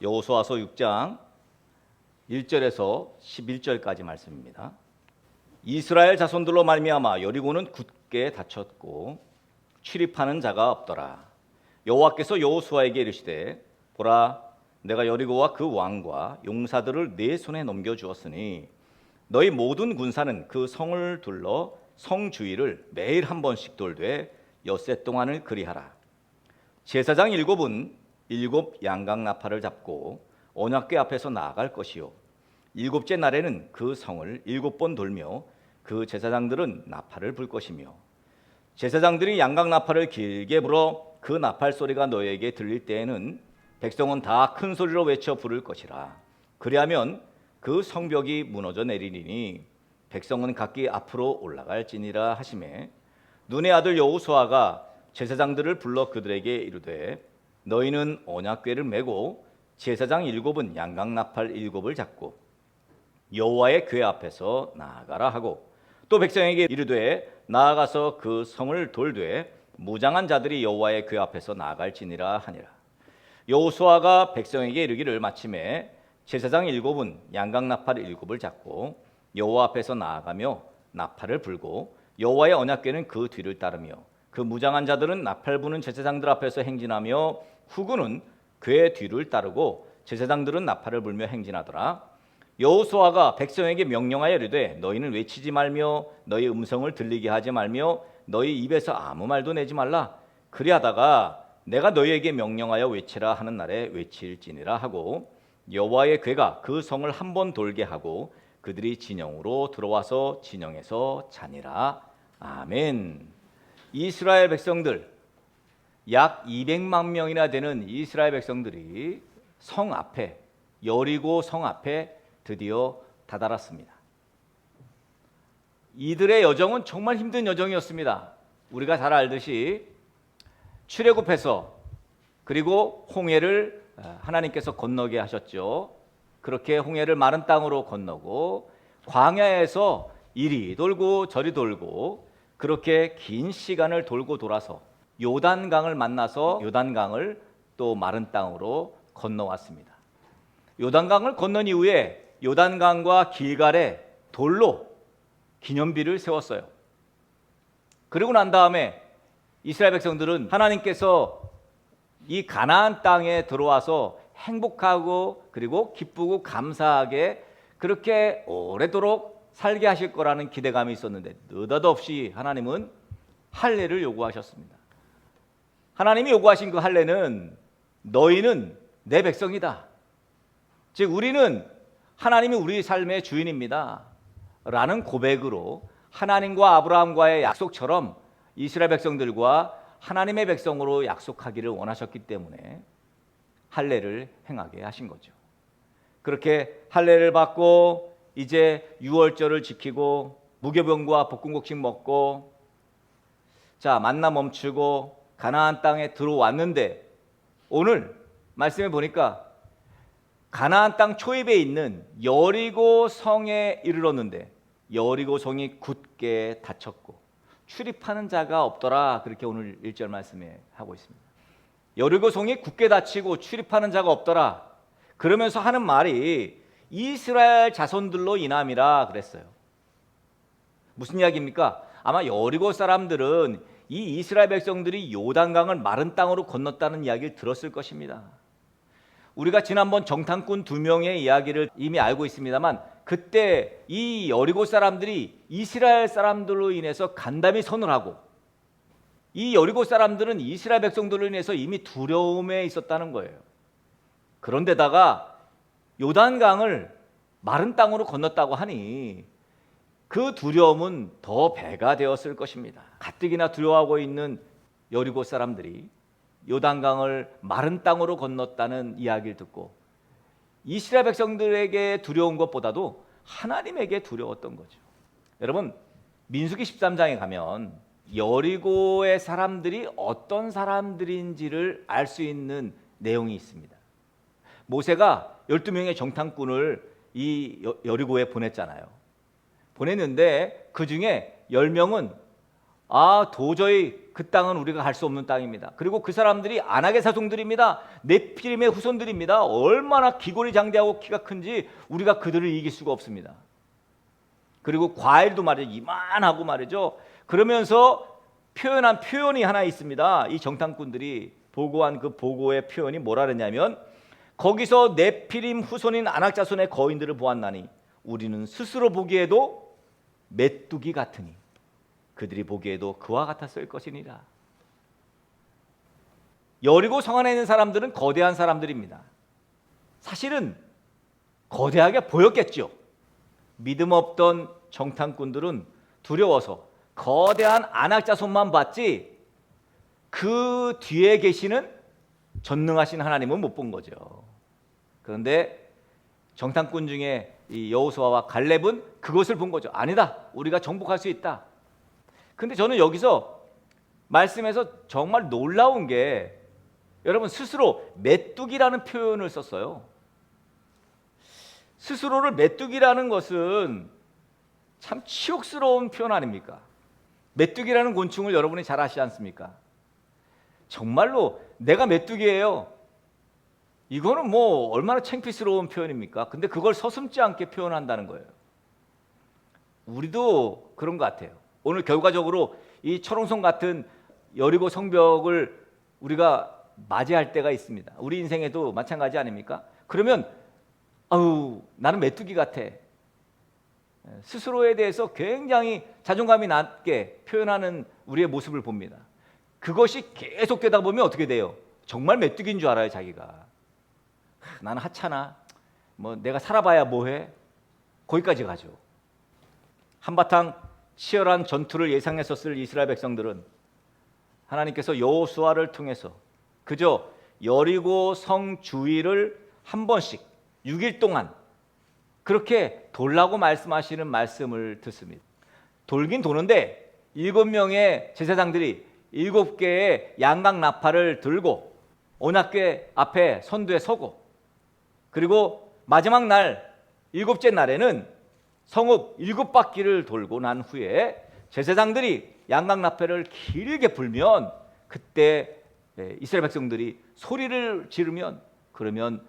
여호수아서 6장 1절에서 11절까지 말씀입니다. 이스라엘 자손들로 말미암아 여리고는 굳게 닫혔고 출입하는 자가 없더라. 여호와께서 여호수아에게 이르시되 보라, 내가 여리고와 그 왕과 용사들을 네 손에 넘겨주었으니 너희 모든 군사는 그 성을 둘러 성 주위를 매일 한 번씩 돌되 엿새 동안을 그리하라. 제사장 7은 7 양각 나팔을 잡고 언약궤 앞에서 나아갈 것이요 7째 날에는 그 성을 7번 돌며 그 제사장들은 나팔을 불 것이며 제사장들이 양각 나팔을 길게 불어 그 나팔 소리가 너에게 들릴 때에는 백성은 다 큰 소리로 외쳐 부를 것이라. 그리하면 그 성벽이 무너져 내리리니 백성은 각기 앞으로 올라갈지니라 하시매 눈의 아들 여호수아가 제사장들을 불러 그들에게 이르되 너희는 언약궤를 메고 제사장 7은 양각 나팔 7을 잡고 여호와의 궤 앞에서 나아가라 하고 또 백성에게 이르되 나아가서 그 성을 돌되 무장한 자들이 여호와의 궤 앞에서 나아갈지니라 하니라. 여호수아가 백성에게 이르기를 마침에 제사장 7은 양각 나팔 7을 잡고 여호와 앞에서 나아가며 나팔을 불고 여호와의 언약궤는 그 뒤를 따르며 그 무장한 자들은 나팔 부는 제사장들 앞에서 행진하며 후군은 궤 뒤를 따르고 제사장들은 나팔을 불며 행진하더라. 여호수아가 백성에게 명령하여 이르되 너희는 외치지 말며 너희 음성을 들리게 하지 말며 너희 입에서 아무 말도 내지 말라. 그리하다가 내가 너희에게 명령하여 외치라 하는 날에 외칠지니라 하고 여호와의 궤가 그 성을 한 번 돌게 하고 그들이 진영으로 들어와서 진영에서 자니라. 아멘. 이스라엘 백성들 약 200만 명이나 되는 이스라엘 백성들이 성 앞에 여리고 성 앞에 드디어 다다랐습니다. 이들의 여정은 정말 힘든 여정이었습니다. 우리가 잘 알듯이 출애굽해서 그리고 홍해를 하나님께서 건너게 하셨죠. 그렇게 홍해를 마른 땅으로 건너고 광야에서 이리 돌고 저리 돌고 그렇게 긴 시간을 돌고 돌아서 요단강을 만나서 요단강을 또 마른 땅으로 건너왔습니다. 요단강을 건넌 이후에 요단강과 길갈에 돌로 기념비를 세웠어요. 그리고 난 다음에 이스라엘 백성들은 하나님께서 이 가나안 땅에 들어와서 행복하고 그리고 기쁘고 감사하게 그렇게 오래도록 살게 하실 거라는 기대감이 있었는데 느닷없이 하나님은 할례를 요구하셨습니다. 하나님이 요구하신 그 할례는 너희는 내 백성이다. 즉 우리는 하나님이 우리 삶의 주인입니다. 라는 고백으로 하나님과 아브라함과의 약속처럼 이스라엘 백성들과 하나님의 백성으로 약속하기를 원하셨기 때문에 할례를 행하게 하신 거죠. 그렇게 할례를 받고 이제 유월절을 지키고 무교병과 볶음국식 먹고 자 만나 멈추고 가나안 땅에 들어왔는데 오늘 말씀해 보니까 가나안 땅 초입에 있는 여리고 성에 이르렀는데 여리고 성이 굳게 닫혔고 출입하는 자가 없더라. 그렇게 오늘 1절 말씀에 하고 있습니다. 여리고 성이 굳게 닫히고 출입하는 자가 없더라. 그러면서 하는 말이 이스라엘 자손들로 인함이라 그랬어요. 무슨 이야기입니까? 아마 여리고 사람들은 이 이스라엘 백성들이 요단강을 마른 땅으로 건넜다는 이야기를 들었을 것입니다. 우리가 지난번 정탐꾼 2명의 이야기를 이미 알고 있습니다만 그때 이 여리고 사람들이 이스라엘 사람들로 인해서 간담이 선을 하고 이 여리고 사람들은 이스라엘 백성들로 인해서 이미 두려움에 있었다는 거예요. 그런데다가 요단강을 마른 땅으로 건넜다고 하니 그 두려움은 더 배가 되었을 것입니다. 가뜩이나 두려워하고 있는 여리고 사람들이 요단강을 마른 땅으로 건넜다는 이야기를 듣고 이스라엘 백성들에게 두려운 것보다도 하나님에게 두려웠던 거죠. 여러분 민수기 13장에 가면 여리고의 사람들이 어떤 사람들인지를 알 수 있는 내용이 있습니다. 모세가 12명의 정탐꾼을 이 여리고에 보냈잖아요. 보냈는데 그 중에 10명은 도저히 그 땅은 우리가 갈 수 없는 땅입니다. 그리고 그 사람들이 아낙의 자손들입니다. 네피림의 후손들입니다. 얼마나 기골이 장대하고 키가 큰지 우리가 그들을 이길 수가 없습니다. 그리고 과일도 말이죠. 이만하고 말이죠. 그러면서 표현한 표현이 하나 있습니다. 이 정탐꾼들이 보고한 그 보고의 표현이 뭐라 그랬냐면, 거기서 네피림 후손인 아낙 자손의 거인들을 보았나니 우리는 스스로 보기에도 메뚜기 같으니 그들이 보기에도 그와 같았을 것이니라. 여리고 성 안에 있는 사람들은 거대한 사람들입니다. 사실은 거대하게 보였겠죠. 믿음 없던 정탐꾼들은 두려워서 거대한 아낙 자손만 봤지 그 뒤에 계시는 전능하신 하나님은 못 본 거죠. 그런데 정탐꾼 중에 이 여호수아와 갈렙은 그것을 본 거죠. 아니다, 우리가 정복할 수 있다. 근데 저는 여기서 말씀에서 정말 놀라운 게, 여러분, 스스로 메뚜기라는 표현을 썼어요. 스스로를 메뚜기라는 것은 참 치욕스러운 표현 아닙니까? 메뚜기라는 곤충을 여러분이 잘 아시지 않습니까? 정말로 내가 메뚜기예요. 이거는 뭐 얼마나 창피스러운 표현입니까? 근데 그걸 서슴지 않게 표현한다는 거예요. 우리도 그런 것 같아요. 오늘 결과적으로 이 철옹성 같은 여리고 성벽을 우리가 맞이할 때가 있습니다. 우리 인생에도 마찬가지 아닙니까? 그러면 나는 메뚜기 같아. 스스로에 대해서 굉장히 자존감이 낮게 표현하는 우리의 모습을 봅니다. 그것이 계속되다 보면 어떻게 돼요? 정말 메뚜기인 줄 알아요, 자기가. 나는 하찮아. 뭐 내가 살아봐야 뭐해? 거기까지 가죠. 한바탕 치열한 전투를 예상했었을 이스라엘 백성들은 하나님께서 여호수아를 통해서 그저 여리고 성 주위를 한 번씩 6일 동안 그렇게 돌라고 말씀하시는 말씀을 듣습니다. 돌긴 도는데 7명의 제사장들이 7개의 양각 나팔을 들고 언약궤 앞에 선두에 서고, 그리고 마지막 날 7째 날에는 성읍 7바퀴를 돌고 난 후에 제사장들이 양각 나팔을 길게 불면, 그때 이스라엘 백성들이 소리를 지르면 그러면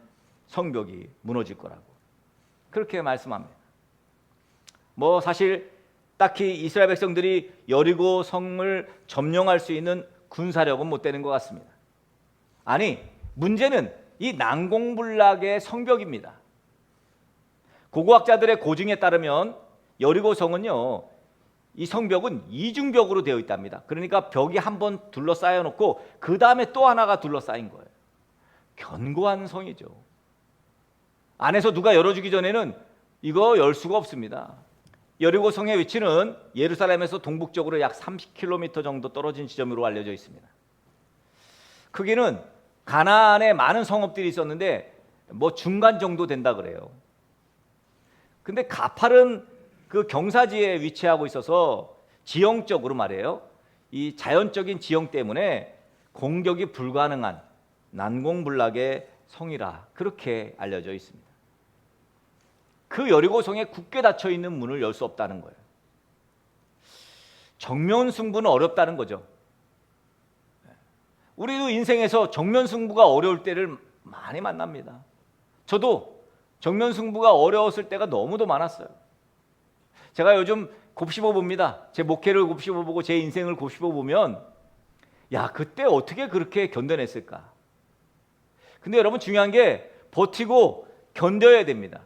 성벽이 무너질 거라고 그렇게 말씀합니다. 뭐 사실 딱히 이스라엘 백성들이 여리고 성을 점령할 수 있는 군사력은 못 되는 것 같습니다. 아니, 문제는 이 난공불락의 성벽입니다. 고고학자들의 고증에 따르면 여리고 성은요, 이 성벽은 이중벽으로 되어 있답니다. 그러니까 벽이 한번 둘러싸여 놓고 그 다음에 또 하나가 둘러싸인 거예요. 견고한 성이죠. 안에서 누가 열어주기 전에는 이거 열 수가 없습니다. 여리고 성의 위치는 예루살렘에서 동북쪽으로 약 30km 정도 떨어진 지점으로 알려져 있습니다. 크기는 가나안에 많은 성읍들이 있었는데 뭐 중간 정도 된다 그래요. 근데 가파른 그 경사지에 위치하고 있어서 지형적으로 말이에요, 이 자연적인 지형 때문에 공격이 불가능한 난공불락의 성이라 그렇게 알려져 있습니다. 그 여리고 성에 굳게 닫혀 있는 문을 열 수 없다는 거예요. 정면 승부는 어렵다는 거죠. 우리도 인생에서 정면 승부가 어려울 때를 많이 만납니다. 저도 정면 승부가 어려웠을 때가 너무도 많았어요. 제가 요즘 곱씹어 봅니다. 제 목회를 곱씹어 보고 제 인생을 곱씹어 보면, 야, 그때 어떻게 그렇게 견뎌냈을까? 근데 여러분, 중요한 게 버티고 견뎌야 됩니다.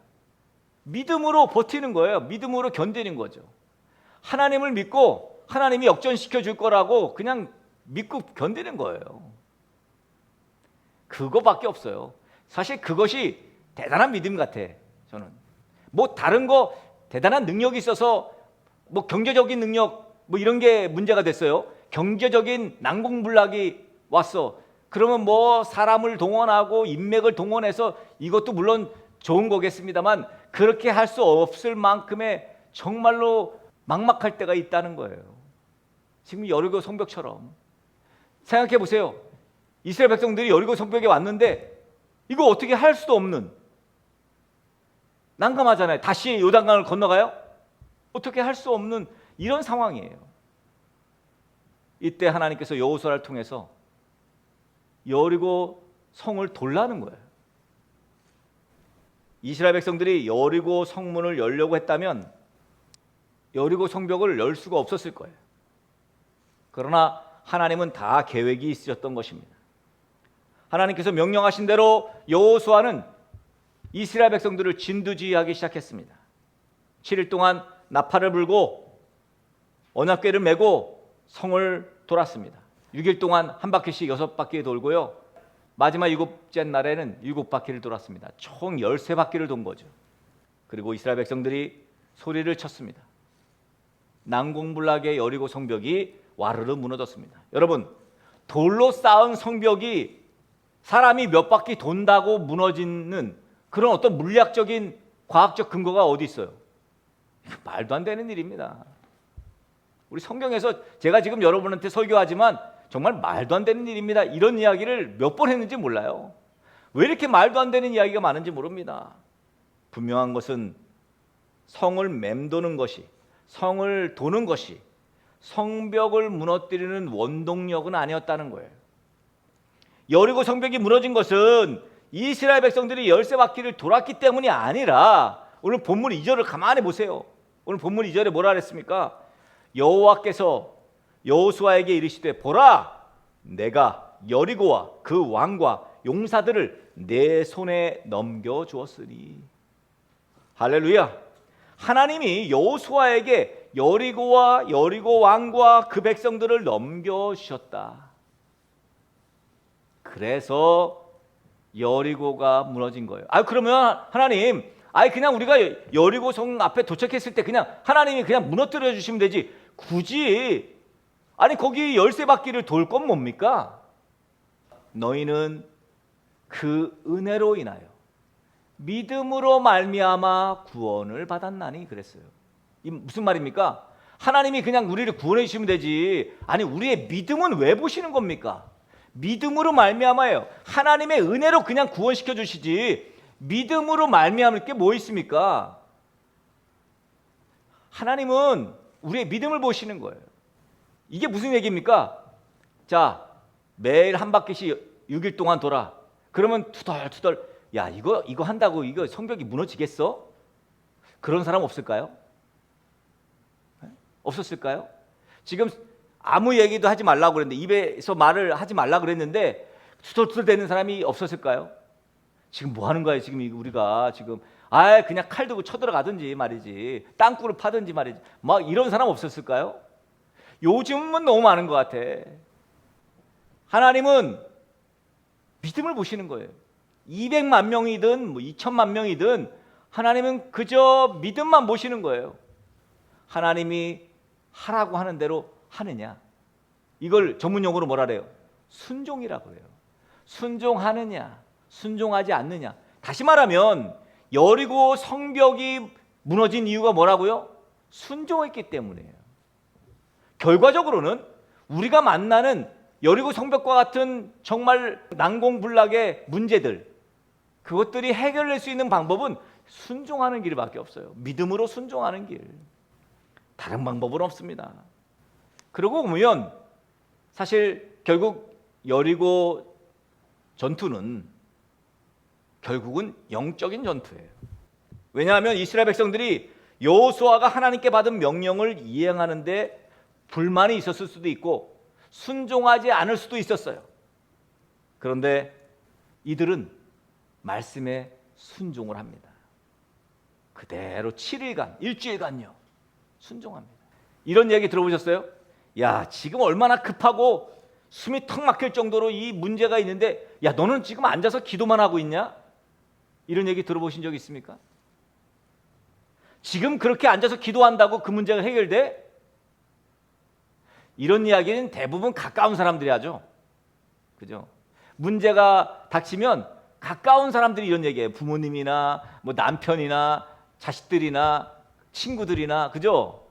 믿음으로 버티는 거예요. 믿음으로 견디는 거죠. 하나님을 믿고 하나님이 역전시켜 줄 거라고 그냥 믿고 견디는 거예요. 그거밖에 없어요. 사실 그것이 대단한 믿음 같아, 저는. 뭐 다른 거 대단한 능력이 있어서 뭐 경제적인 능력 뭐 이런 게 문제가 됐어요. 경제적인 난공불락이 왔어. 그러면 뭐 사람을 동원하고 인맥을 동원해서 이것도 물론 좋은 거겠습니다만 그렇게 할 수 없을 만큼의 정말로 막막할 때가 있다는 거예요. 지금 여리고 성벽처럼 생각해 보세요. 이스라엘 백성들이 여리고 성벽에 왔는데 이거 어떻게 할 수도 없는, 난감하잖아요. 다시 요단강을 건너가요? 어떻게 할 수 없는 이런 상황이에요. 이때 하나님께서 여호수아를 통해서 여리고 성을 돌라는 거예요. 이스라엘 백성들이 여리고 성문을 열려고 했다면 여리고 성벽을 열 수가 없었을 거예요. 그러나 하나님은 다 계획이 있으셨던 것입니다. 하나님께서 명령하신 대로 여호수아는 이스라엘 백성들을 진두지휘하기 시작했습니다. 7일 동안 나팔을 불고 언약궤를 메고 성을 돌았습니다. 6일 동안 한 바퀴씩 6바퀴 돌고요. 마지막 7째 날에는 7바퀴를 돌았습니다. 총 13바퀴를 돈 거죠. 그리고 이스라엘 백성들이 소리를 쳤습니다. 난공불락의 여리고 성벽이 와르르 무너졌습니다. 여러분, 돌로 쌓은 성벽이 사람이 몇 바퀴 돈다고 무너지는 그런 어떤 물리학적인 과학적 근거가 어디 있어요? 말도 안 되는 일입니다. 우리 성경에서 제가 지금 여러분한테 설교하지만 정말 말도 안 되는 일입니다. 이런 이야기를 몇 번 했는지 몰라요. 왜 이렇게 말도 안 되는 이야기가 많은지 모릅니다. 분명한 것은 성을 맴도는 것이, 성을 도는 것이 성벽을 무너뜨리는 원동력은 아니었다는 거예요. 여리고 성벽이 무너진 것은 이스라엘 백성들이 13바퀴를 돌았기 때문이 아니라, 오늘 본문 2절을 가만히 보세요. 오늘 본문 2절에 뭐라 그랬습니까? 여호와께서 여호수아에게 이르시되 보라, 내가 여리고와 그 왕과 용사들을 내 손에 넘겨주었으니. 할렐루야. 하나님이 여호수아에게 여리고와 여리고 왕과 그 백성들을 넘겨주셨다. 그래서 여리고가 무너진 거예요. 그러면 하나님, 그냥 우리가 여리고 성 앞에 도착했을 때 그냥 하나님이 그냥 무너뜨려 주시면 되지, 굳이 거기 13바퀴를 돌 건 뭡니까? 너희는 그 은혜로 인하여 믿음으로 말미암아 구원을 받았나니 그랬어요. 이 무슨 말입니까? 하나님이 그냥 우리를 구원해 주시면 되지, 우리의 믿음은 왜 보시는 겁니까? 믿음으로 말미암아요. 하나님의 은혜로 그냥 구원시켜 주시지, 믿음으로 말미암을 게 뭐 있습니까? 하나님은 우리의 믿음을 보시는 거예요. 이게 무슨 얘기입니까? 자, 매일 한 바퀴씩 6일 동안 돌아. 그러면 투덜투덜, 야, 이거 한다고 이거 성벽이 무너지겠어? 그런 사람 없을까요? 없었을까요? 지금 아무 얘기도 하지 말라고 그랬는데, 입에서 말을 하지 말라고 그랬는데 투덜투덜 대는 사람이 없었을까요? 지금 뭐 하는 거예요? 지금 우리가 지금 그냥 칼 들고 쳐들어가든지 말이지, 땅굴을 파든지 말이지, 막 이런 사람 없었을까요? 요즘은 너무 많은 것 같아. 하나님은 믿음을 보시는 거예요. 200만 명이든 2천만 명이든 하나님은 그저 믿음만 보시는 거예요. 하나님이 하라고 하는 대로 하느냐, 이걸 전문용어로 뭐라 그래요? 순종이라고 그래요. 순종하느냐, 순종하지 않느냐. 다시 말하면 여리고 성벽이 무너진 이유가 뭐라고요? 순종했기 때문이에요. 결과적으로는 우리가 만나는 여리고 성벽과 같은 정말 난공불락의 문제들, 그것들이 해결될 수 있는 방법은 순종하는 길밖에 없어요. 믿음으로 순종하는 길. 다른 방법은 없습니다. 그러고 보면 사실 결국 여리고 전투는 결국은 영적인 전투예요. 왜냐하면 이스라엘 백성들이 여호수아가 하나님께 받은 명령을 이행하는데 불만이 있었을 수도 있고 순종하지 않을 수도 있었어요. 그런데 이들은 말씀에 순종을 합니다. 그대로 7일간, 일주일간요 순종합니다. 이런 얘기 들어보셨어요? 야, 지금 얼마나 급하고 숨이 턱 막힐 정도로 이 문제가 있는데, 야, 너는 지금 앉아서 기도만 하고 있냐? 이런 얘기 들어보신 적 있습니까? 지금 그렇게 앉아서 기도한다고 그 문제가 해결돼? 이런 이야기는 대부분 가까운 사람들이 하죠. 그죠? 문제가 닥치면 가까운 사람들이 이런 얘기해요. 부모님이나 남편이나 자식들이나 친구들이나, 그죠?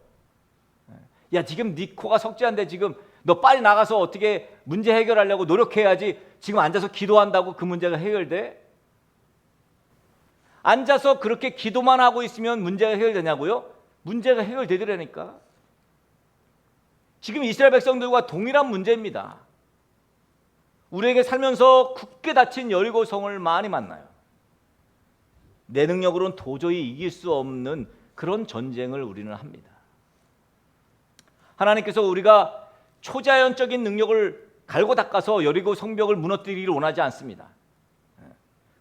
야, 지금 네 코가 석재한데 지금 너 빨리 나가서 어떻게 문제 해결하려고 노력해야지, 지금 앉아서 기도한다고 그 문제가 해결돼? 앉아서 그렇게 기도만 하고 있으면 문제가 해결되냐고요? 문제가 해결되더라니까. 지금 이스라엘 백성들과 동일한 문제입니다. 우리에게 살면서 굳게 닫힌 여리고 성을 많이 만나요. 내 능력으로는 도저히 이길 수 없는 그런 전쟁을 우리는 합니다. 하나님께서 우리가 초자연적인 능력을 갈고 닦아서 여리고 성벽을 무너뜨리기를 원하지 않습니다.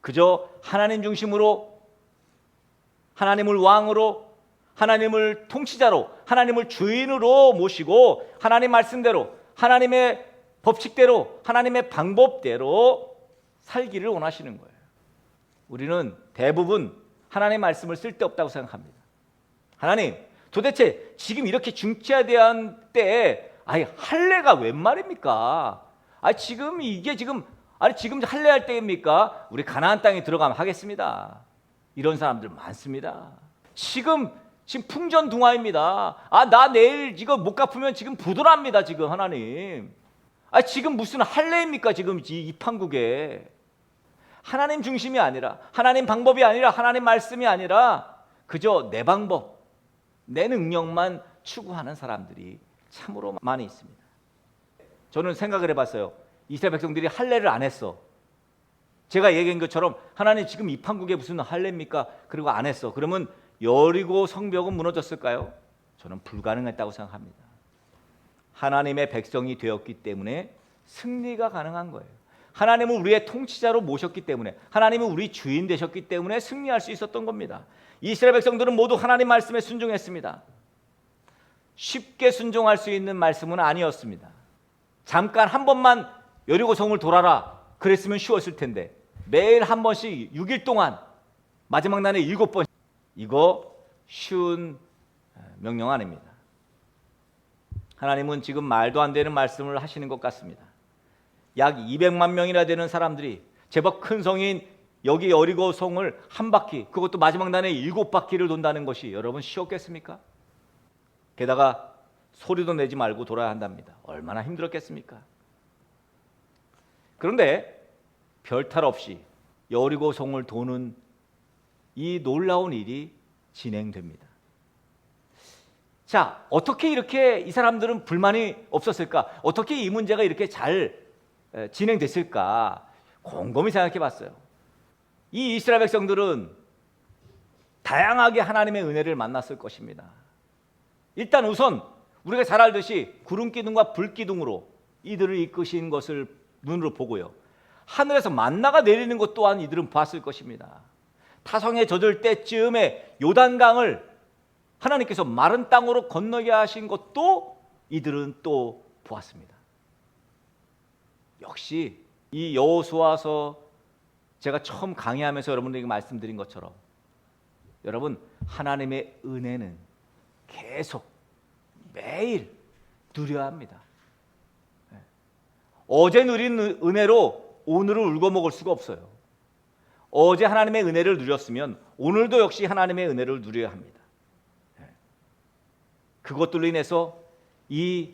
그저 하나님 중심으로, 하나님을 왕으로, 하나님을 통치자로, 하나님을 주인으로 모시고 하나님 말씀대로, 하나님의 법칙대로, 하나님의 방법대로 살기를 원하시는 거예요. 우리는 대부분 하나님의 말씀을 쓸데없다고 생각합니다. 하나님, 도대체 지금 이렇게 중차대한 때에 할례가 웬 말입니까? 지금 이게 지금 할례할 때입니까? 우리 가나안 땅에 들어가면 하겠습니다. 이런 사람들 많습니다. 지금 풍전등화입니다. 나 내일 이거 못 갚으면 지금 부도납니다. 지금 하나님. 지금 무슨 할례입니까? 지금 이 판국에. 하나님 중심이 아니라, 하나님 방법이 아니라, 하나님 말씀이 아니라 그저 내 방법, 내 능력만 추구하는 사람들이 참으로 많이 있습니다. 저는 생각을 해봤어요. 이스라엘 백성들이 할례를 안 했어. 제가 얘기한 것처럼 하나님 지금 이 판국에 무슨 할례입니까? 그리고 안 했어. 그러면 여리고 성벽은 무너졌을까요? 저는 불가능했다고 생각합니다. 하나님의 백성이 되었기 때문에 승리가 가능한 거예요. 하나님은 우리의 통치자로 모셨기 때문에, 하나님은 우리 주인 되셨기 때문에 승리할 수 있었던 겁니다. 이스라엘 백성들은 모두 하나님 말씀에 순종했습니다. 쉽게 순종할 수 있는 말씀은 아니었습니다. 잠깐 한 번만 여리고 성을 돌아라 그랬으면 쉬웠을 텐데, 매일 한 번씩 6일 동안, 마지막 날에 7번, 이거 쉬운 명령 아닙니다. 하나님은 지금 말도 안 되는 말씀을 하시는 것 같습니다. 약 200만 명이나 되는 사람들이 제법 큰 성인 여기 여리고 성을 한 바퀴, 그것도 마지막 날에 7바퀴를 돈다는 것이 여러분 쉬웠겠습니까? 게다가 소리도 내지 말고 돌아야 한답니다. 얼마나 힘들었겠습니까? 그런데 별탈 없이 여리고 성을 도는 이 놀라운 일이 진행됩니다. 자, 어떻게 이렇게 이 사람들은 불만이 없었을까? 어떻게 이 문제가 이렇게 잘 진행됐을까? 곰곰이 생각해 봤어요. 이 이스라엘 백성들은 다양하게 하나님의 은혜를 만났을 것입니다. 일단 우선 우리가 잘 알듯이 구름 기둥과 불 기둥으로 이들을 이끄신 것을 눈으로 보고요. 하늘에서 만나가 내리는 것 또한 이들은 봤을 것입니다. 타성에 젖을 때쯤에 요단강을 하나님께서 마른 땅으로 건너게 하신 것도 이들은 또 보았습니다. 역시 이 여호수아서 제가 처음 강의하면서 여러분들에게 말씀드린 것처럼, 여러분 하나님의 은혜는 계속 매일 누려야 합니다. 어제 누린 은혜로 오늘을 울고 먹을 수가 없어요. 어제 하나님의 은혜를 누렸으면 오늘도 역시 하나님의 은혜를 누려야 합니다. 그것들로 인해서 이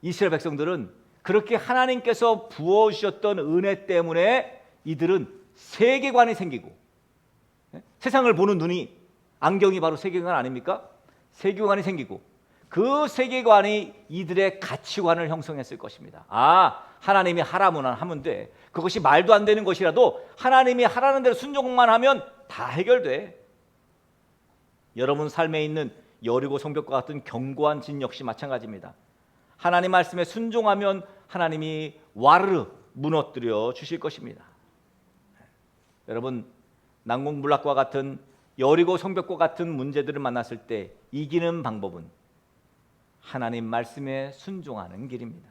이스라엘 백성들은 그렇게 하나님께서 부어주셨던 은혜 때문에 이들은 세계관이 생기고, 세상을 보는 눈이, 안경이 바로 세계관 아닙니까? 세계관이 생기고, 그 세계관이 이들의 가치관을 형성했을 것입니다. 하나님이 하라면 하면 돼. 그것이 말도 안 되는 것이라도 하나님이 하라는 대로 순종만 하면 다 해결돼. 여러분 삶에 있는 여리고 성벽과 같은 견고한 진 역시 마찬가지입니다. 하나님 말씀에 순종하면 하나님이 와르르 무너뜨려 주실 것입니다. 여러분 난공불락과 같은 여리고 성벽과 같은 문제들을 만났을 때 이기는 방법은 하나님 말씀에 순종하는 길입니다.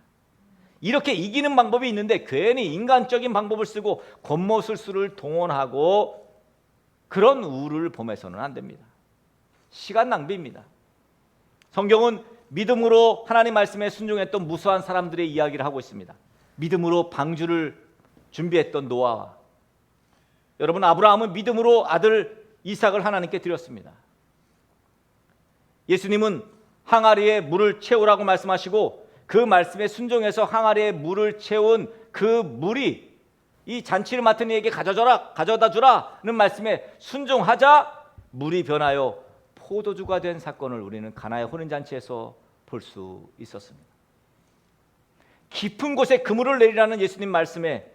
이렇게 이기는 방법이 있는데 괜히 인간적인 방법을 쓰고 권모술수를 동원하고 그런 우를 범해서는 안 됩니다. 시간 낭비입니다. 성경은 믿음으로 하나님 말씀에 순종했던 무수한 사람들의 이야기를 하고 있습니다. 믿음으로 방주를 준비했던 노아와, 여러분 아브라함은 믿음으로 아들 이삭을 하나님께 드렸습니다. 예수님은 항아리에 물을 채우라고 말씀하시고 그 말씀에 순종해서 항아리에 물을 채운 그 물이 이 잔치를 맡은 이에게 가져다 주라는 말씀에 순종하자 물이 변하여 포도주가 된 사건을 우리는 가나의 혼인잔치에서 볼 수 있었습니다. 깊은 곳에 그물을 내리라는 예수님 말씀에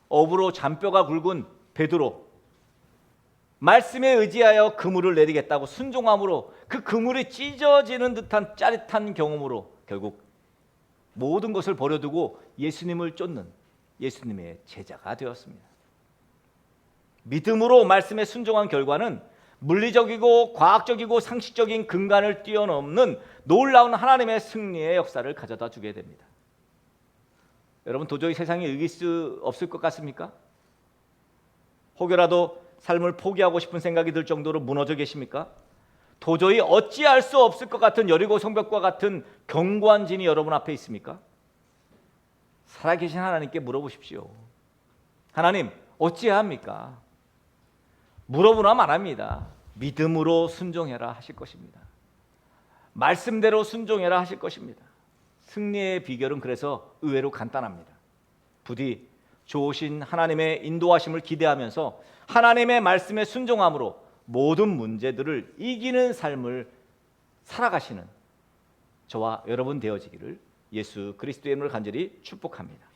업으로 잔뼈가 굵은 베드로, 말씀에 의지하여 그물을 내리겠다고 순종함으로 그 그물이 찢어지는 듯한 짜릿한 경험으로 결국 모든 것을 버려두고 예수님을 쫓는 예수님의 제자가 되었습니다. 믿음으로 말씀에 순종한 결과는 물리적이고 과학적이고 상식적인 근간을 뛰어넘는 놀라운 하나님의 승리의 역사를 가져다 주게 됩니다. 여러분, 도저히 세상에 이길 수 없을 것 같습니까? 혹여라도 삶을 포기하고 싶은 생각이 들 정도로 무너져 계십니까? 도저히 어찌할 수 없을 것 같은 여리고 성벽과 같은 견고한 진이 여러분 앞에 있습니까? 살아계신 하나님께 물어보십시오. 하나님, 어찌해야 합니까? 물어보나 말합니다. 믿음으로 순종해라 하실 것입니다. 말씀대로 순종해라 하실 것입니다. 승리의 비결은 그래서 의외로 간단합니다. 부디 좋으신 하나님의 인도하심을 기대하면서 하나님의 말씀에 순종함으로 모든 문제들을 이기는 삶을 살아가시는 저와 여러분 되어지기를 예수 그리스도의 이름으로 간절히 축복합니다.